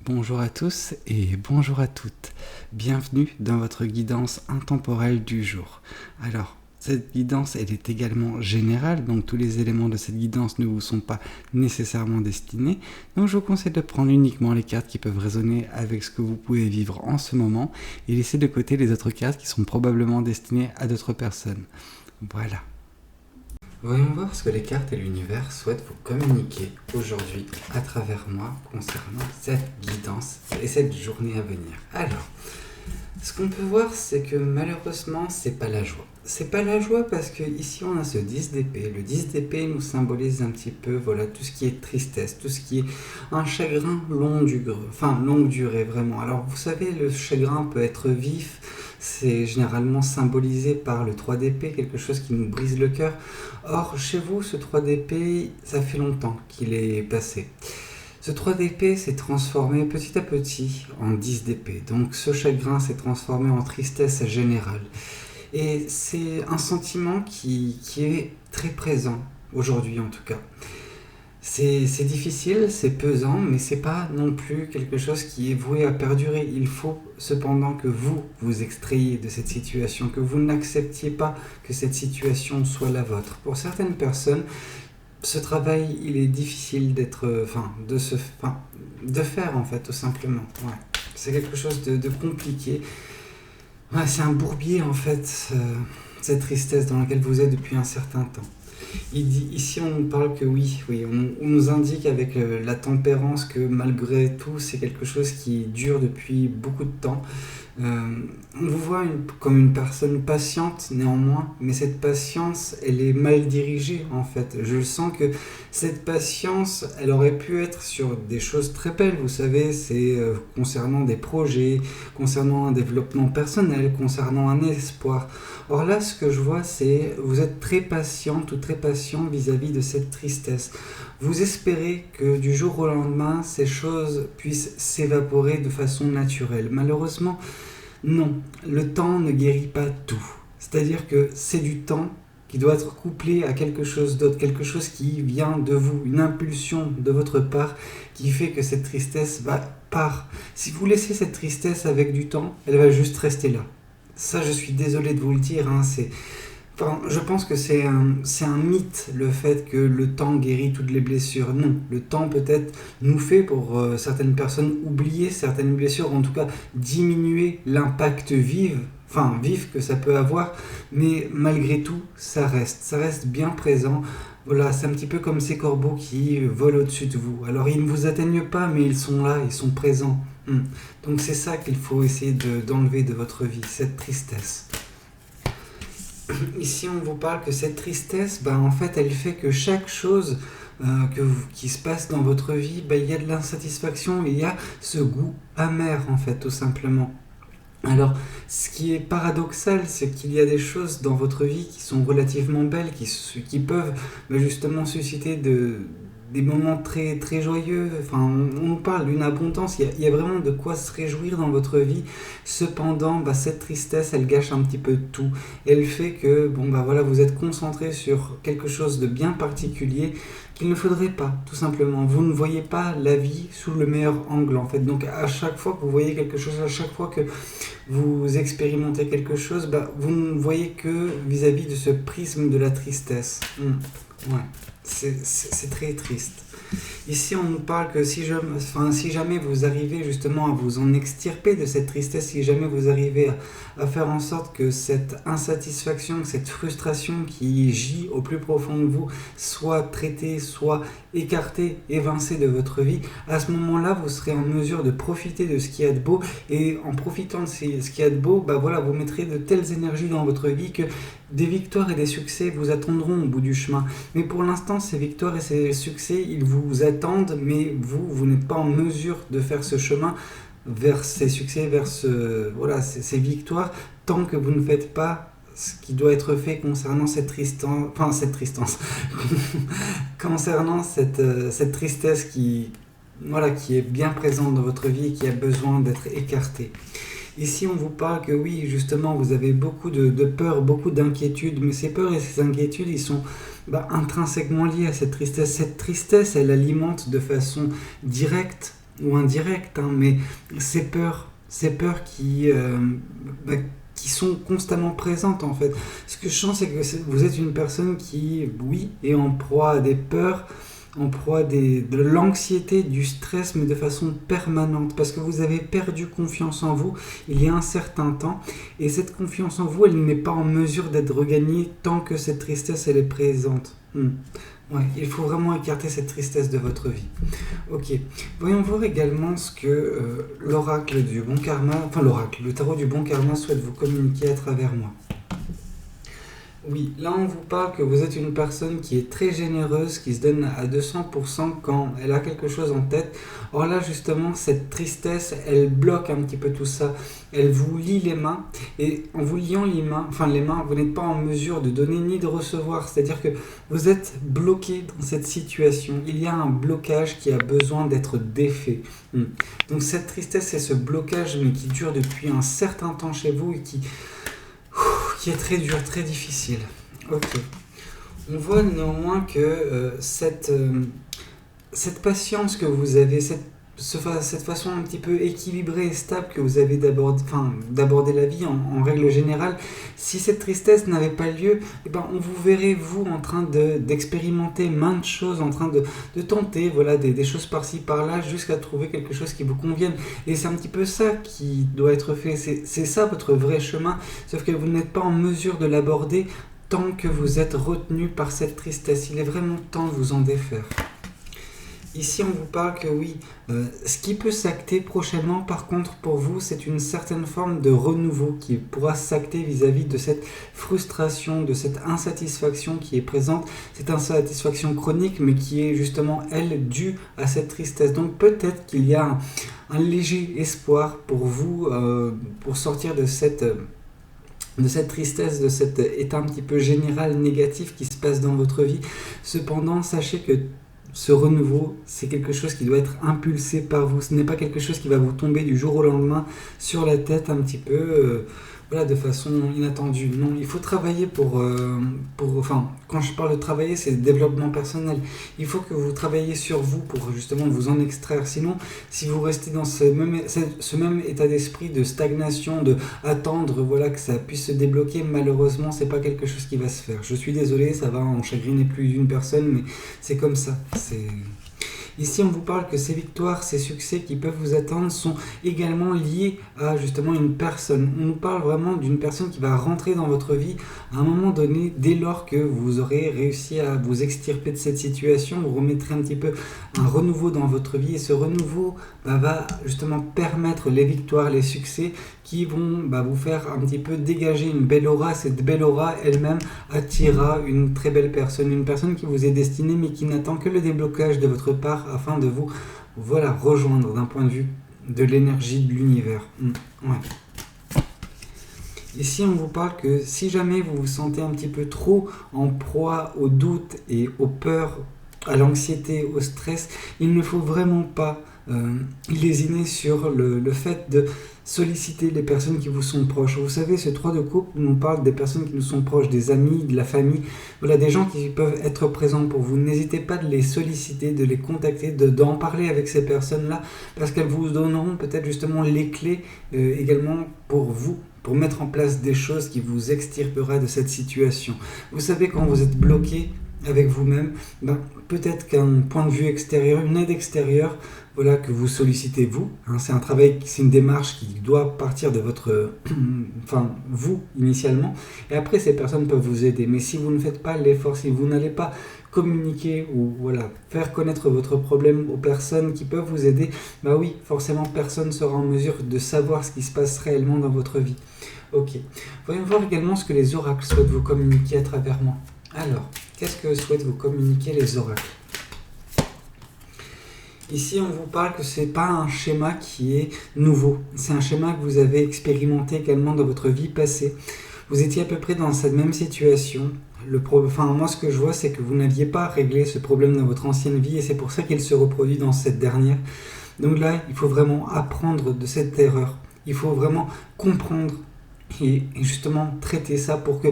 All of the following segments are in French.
Bonjour à tous et bonjour à toutes. Bienvenue dans votre guidance intemporelle du jour. Alors, cette guidance, elle est également générale, donc tous les éléments de cette guidance ne vous sont pas nécessairement destinés. Donc je vous conseille de prendre uniquement les cartes qui peuvent résonner avec ce que vous pouvez vivre en ce moment et laisser de côté les autres cartes qui sont probablement destinées à d'autres personnes. Voilà. Voyons voir ce que les cartes et l'univers souhaitent vous communiquer aujourd'hui à travers moi concernant cette guidance et cette journée à venir. Alors, ce qu'on peut voir, c'est que malheureusement, c'est pas la joie. C'est pas la joie parce que ici on a ce 10 d'épée. Le 10 d'épée nous symbolise un petit peu tout ce qui est tristesse, tout ce qui est un chagrin longue durée vraiment. Alors vous savez, le chagrin peut être vif. C'est généralement symbolisé par le 3 d'épée, quelque chose qui nous brise le cœur. Or, chez vous, ce 3 d'épée, ça fait longtemps qu'il est passé. Ce 3 d'épée s'est transformé petit à petit en 10 d'épée. Donc ce chagrin s'est transformé en tristesse générale. Et c'est un sentiment qui est très présent, aujourd'hui en tout cas. C'est difficile, c'est pesant, mais c'est pas non plus quelque chose qui est voué à perdurer. Il faut cependant que vous vous extrayiez de cette situation, que vous n'acceptiez pas que cette situation soit la vôtre. Pour certaines personnes, ce travail, il est difficile de faire en fait, tout simplement. Ouais. C'est quelque chose de compliqué. Ouais, c'est un bourbier en fait, cette tristesse dans laquelle vous êtes depuis un certain temps. Ici, on nous parle que on nous indique avec la tempérance que malgré tout, c'est quelque chose qui dure depuis beaucoup de temps. On vous voit comme une personne patiente néanmoins, mais cette patience, elle est mal dirigée en fait. Je sens que cette patience, elle aurait pu être sur des choses très belles, vous savez, c'est concernant des projets, concernant un développement personnel, concernant un espoir. Or là, ce que je vois, c'est vous êtes très patiente ou très patient vis-à-vis de cette tristesse. Vous espérez que du jour au lendemain, ces choses puissent s'évaporer de façon naturelle. Malheureusement, non, le temps ne guérit pas tout. C'est-à-dire que c'est du temps qui doit être couplé à quelque chose d'autre, quelque chose qui vient de vous, une impulsion de votre part qui fait que cette tristesse part. Si vous laissez cette tristesse avec du temps, elle va juste rester là. Ça, je suis désolé de vous le dire, je pense que c'est un mythe, le fait que le temps guérit toutes les blessures. Non, le temps peut-être nous fait, pour certaines personnes, oublier certaines blessures, en tout cas diminuer l'impact vif que ça peut avoir, mais malgré tout, ça reste bien présent. Voilà, c'est un petit peu comme ces corbeaux qui volent au-dessus de vous. Alors, ils ne vous atteignent pas, mais ils sont là, ils sont présents. Donc, c'est ça qu'il faut essayer d'enlever de votre vie, cette tristesse. Ici, on vous parle que cette tristesse, en fait, elle fait que chaque chose qui se passe dans votre vie, il y a de l'insatisfaction, il y a ce goût amer, en fait, tout simplement. Alors, ce qui est paradoxal, c'est qu'il y a des choses dans votre vie qui sont relativement belles, qui peuvent justement susciter des moments très, très joyeux. On nous parle d'une abondance, il y a vraiment de quoi se réjouir dans votre vie. Cependant, cette tristesse, elle gâche un petit peu tout. Elle fait que vous êtes concentré sur quelque chose de bien particulier qu'il ne faudrait pas, tout simplement. Vous ne voyez pas la vie sous le meilleur angle, en fait. Donc, à chaque fois que vous voyez quelque chose, à chaque fois que vous expérimentez quelque chose, vous ne voyez que vis-à-vis de ce prisme de la tristesse. Ouais, c'est très triste. Ici, on nous parle que si jamais vous arrivez justement à vous en extirper de cette tristesse, si jamais vous arrivez à faire en sorte que cette insatisfaction, cette frustration qui gît au plus profond de vous soit traitée, soit écartée, évincée de votre vie, à ce moment-là, vous serez en mesure de profiter de ce qu'il y a de beau, et en profitant de ce qu'il y a de beau, vous mettrez de telles énergies dans votre vie que des victoires et des succès vous attendront au bout du chemin. Mais pour l'instant, ces victoires et ces succès, ils vous attendent, mais vous n'êtes pas en mesure de faire ce chemin vers ces succès, vers ces victoires, tant que vous ne faites pas ce qui doit être fait concernant cette tristesse, concernant cette tristesse qui est bien présente dans votre vie et qui a besoin d'être écartée. Ici, on vous parle que oui, justement, vous avez beaucoup de peurs, beaucoup d'inquiétudes, mais ces peurs et ces inquiétudes, ils sont intrinsèquement liés à cette tristesse. Cette tristesse, elle alimente de façon directe ou indirectes, hein, mais ces peurs qui sont constamment présentes en fait. Ce que je sens, c'est que vous êtes une personne qui, oui, est en proie à des peurs, en proie de l'anxiété, du stress, mais de façon permanente, parce que vous avez perdu confiance en vous il y a un certain temps, et cette confiance en vous, elle n'est pas en mesure d'être regagnée tant que cette tristesse, elle est présente. Ouais, il faut vraiment écarter cette tristesse de votre vie. Ok, voyons voir également ce que l'oracle du bon karma, enfin l'oracle, le tarot du bon karma souhaite vous communiquer à travers moi. Oui, là on vous parle que vous êtes une personne qui est très généreuse, qui se donne à 200% quand elle a quelque chose en tête. Or là justement, cette tristesse, elle bloque un petit peu tout ça. Elle vous lie les mains, et en vous liant les mains, vous n'êtes pas en mesure de donner ni de recevoir. C'est-à-dire que vous êtes bloqué dans cette situation. Il y a un blocage qui a besoin d'être défait. Donc cette tristesse, c'est ce blocage, mais qui dure depuis un certain temps chez vous et qui est très dur, très difficile. Ok. On voit néanmoins que cette patience que vous avez, cette façon un petit peu équilibrée et stable que vous avez d'aborder la vie en règle générale, si cette tristesse n'avait pas lieu, eh ben, on vous verrait vous en train d'expérimenter maintes choses, en train de tenter des choses par-ci par-là jusqu'à trouver quelque chose qui vous convienne. Et c'est un petit peu ça qui doit être fait, c'est ça votre vrai chemin, sauf que vous n'êtes pas en mesure de l'aborder tant que vous êtes retenu par cette tristesse. Il est vraiment temps de vous en défaire. Ici, on vous parle que oui, ce qui peut s'acter prochainement, par contre, pour vous, c'est une certaine forme de renouveau qui pourra s'acter vis-à-vis de cette frustration, de cette insatisfaction qui est présente, cette insatisfaction chronique, mais qui est justement, elle, due à cette tristesse. Donc peut-être qu'il y a un léger espoir pour vous, pour sortir de cette tristesse, de cet état un petit peu général négatif qui se passe dans votre vie. Cependant, sachez que ce renouveau, c'est quelque chose qui doit être impulsé par vous. Ce n'est pas quelque chose qui va vous tomber du jour au lendemain sur la tête un petit peu, de façon inattendue. Non, il faut travailler quand je parle de travailler, c'est le développement personnel. Il faut que vous travailliez sur vous pour justement vous en extraire. Sinon, si vous restez dans ce même état d'esprit de stagnation, de attendre que ça puisse se débloquer, malheureusement, c'est pas quelque chose qui va se faire. Je suis désolé, ça va en chagriner plus d'une personne, mais c'est comme ça. Ici, on vous parle que ces victoires, ces succès qui peuvent vous attendre sont également liés à justement une personne. On nous parle vraiment d'une personne qui va rentrer dans votre vie à un moment donné, dès lors que vous aurez réussi à vous extirper de cette situation, vous remettrez un petit peu un renouveau dans votre vie, et ce renouveau va justement permettre les victoires, les succès qui vont vous faire un petit peu dégager une belle aura. Cette belle aura elle-même attirera une très belle personne, une personne qui vous est destinée mais qui n'attend que le déblocage de votre part afin de vous rejoindre d'un point de vue de l'énergie de l'univers. Ouais. Ici, on vous parle que si jamais vous vous sentez un petit peu trop en proie au doute et aux peurs, à l'anxiété, au stress, il ne faut vraiment pas lésiner sur le fait de solliciter les personnes qui vous sont proches. Vous savez, ce 3 de coupe nous parle des personnes qui nous sont proches, des amis, de la famille, des gens qui peuvent être présents pour vous. N'hésitez pas de les solliciter, de les contacter, d'en parler avec ces personnes-là, parce qu'elles vous donneront peut-être justement les clés également pour vous, pour mettre en place des choses qui vous extirpera de cette situation. Vous savez, quand vous êtes bloqué avec vous-même, peut-être qu'un point de vue extérieur, une aide extérieure, que vous sollicitez vous. C'est un travail, c'est une démarche qui doit partir de votre, vous initialement. Et après, ces personnes peuvent vous aider. Mais si vous ne faites pas l'effort, si vous n'allez pas communiquer ou faire connaître votre problème aux personnes qui peuvent vous aider, oui, forcément, personne ne sera en mesure de savoir ce qui se passe réellement dans votre vie. Ok. Voyons voir également ce que les oracles souhaitent vous communiquer à travers moi. Alors, qu'est-ce que souhaitent vous communiquer les oracles ? Ici, on vous parle que ce n'est pas un schéma qui est nouveau. C'est un schéma que vous avez expérimenté également dans votre vie passée. Vous étiez à peu près dans cette même situation. Moi, ce que je vois, c'est que vous n'aviez pas réglé ce problème dans votre ancienne vie et c'est pour ça qu'il se reproduit dans cette dernière. Donc là, il faut vraiment apprendre de cette erreur. Il faut vraiment comprendre et justement traiter ça pour que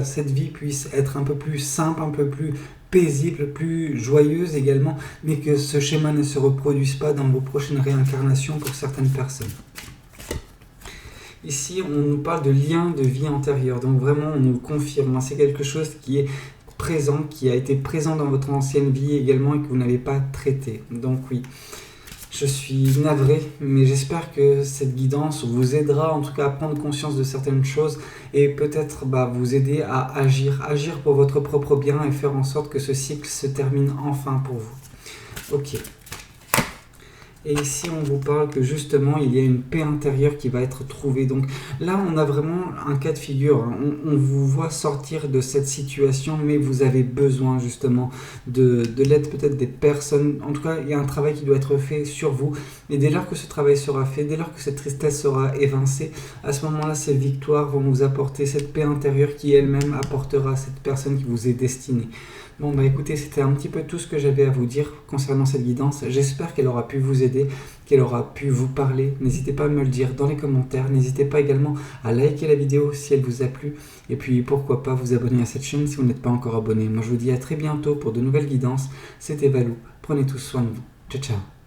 cette vie puisse être un peu plus simple, un peu plus paisible, plus joyeuse également, mais que ce schéma ne se reproduise pas dans vos prochaines réincarnations pour certaines personnes. Ici, on nous parle de liens de vie antérieure, donc vraiment on nous confirme, c'est quelque chose qui est présent, qui a été présent dans votre ancienne vie également et que vous n'avez pas traité. Donc oui, je suis navré, mais j'espère que cette guidance vous aidera en tout cas à prendre conscience de certaines choses et peut-être vous aider à agir pour votre propre bien et faire en sorte que ce cycle se termine enfin pour vous. Ok. Et ici, on vous parle que justement, il y a une paix intérieure qui va être trouvée. Donc là, on a vraiment un cas de figure. On vous voit sortir de cette situation, mais vous avez besoin justement de l'aide peut-être des personnes. En tout cas, il y a un travail qui doit être fait sur vous. Et dès lors que ce travail sera fait, dès lors que cette tristesse sera évincée, à ce moment-là, ces victoires vont vous apporter cette paix intérieure qui elle-même apportera cette personne qui vous est destinée. Bon écoutez, c'était un petit peu tout ce que j'avais à vous dire concernant cette guidance. J'espère qu'elle aura pu vous aider, qu'elle aura pu vous parler. N'hésitez pas à me le dire dans les commentaires. N'hésitez pas également à liker la vidéo si elle vous a plu. Et puis pourquoi pas vous abonner à cette chaîne si vous n'êtes pas encore abonné. Moi je vous dis à très bientôt pour de nouvelles guidances. C'était Valou. Prenez tous soin de vous. Ciao ciao.